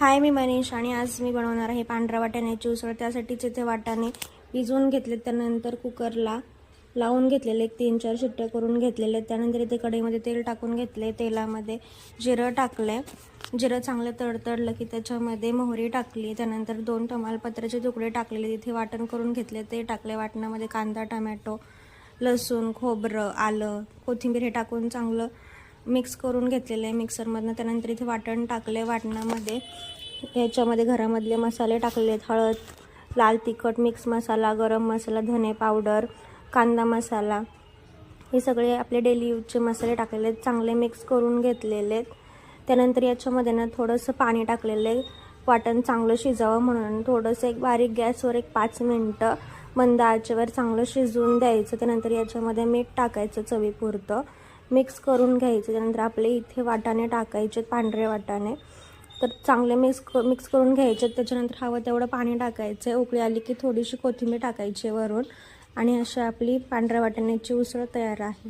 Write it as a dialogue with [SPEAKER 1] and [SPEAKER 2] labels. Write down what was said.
[SPEAKER 1] हाय, मी मनीष आणि आज मी बनवणार आहे पांढऱ्या वाटाण्याची उसळ। त्यासाठीच इथे वाटाणे भिजवून घेतले, त्यानंतर कुकरला लावून घेतलेले 3-4 शिट्ट्या करून घेतलेले। त्यानंतर इथे कढईमध्ये तेल टाकून घेतले, तेलामध्ये जिरं टाकले। जिरं चांगलं तडतडलं की त्याच्यामध्ये मोहरी टाकली, त्यानंतर 2 तमालपत्राचे तुकडे टाकलेले, तिथे वाटण करून घेतले ते टाकले। वाटणामध्ये कांदा, टोमॅटो, लसूण, खोबरं, आलं, कोथिंबीर हे टाकून चांगलं मिक्स करून घेतलेले मिक्सरमधनं। त्यानंतर इथे वाटण टाकले। वाटणामध्ये याच्यामध्ये घरामधले मसाले टाकलेत, हळद, लाल तिखट, मिक्स मसाला, गरम मसाला, धने पावडर, कांदा मसाला, हे सगळे आपले डेली यूजचे मसाले टाकलेले, चांगले मिक्स करून घेतलेले। त्यानंतर याच्यामध्ये ना थोडंसं पाणी टाकलेले, वाटण चांगलं शिजावं म्हणून। थोडंसं एक बारीक गॅसवर 5 मिनिटं मंद आचेवर चांगलं शिजवून द्यायचं। त्यानंतर याच्यामध्ये मीठ टाकायचं चवीपुरतं, मिक्स करून घ्यायचं। त्यानंतर आपले इथे वाटाणे टाकायचे, पांढरे वाटाणे, तर चांगले मिक्स करून घ्यायचे। त्याच्यानंतर हवं तेवढं पाणी टाकायचं। उकळी आली की थोडीशी कोथिंबीर टाकायची वरून आणि अशी आपली पांढऱ्या वाटाण्याची उसळ तयार आहे।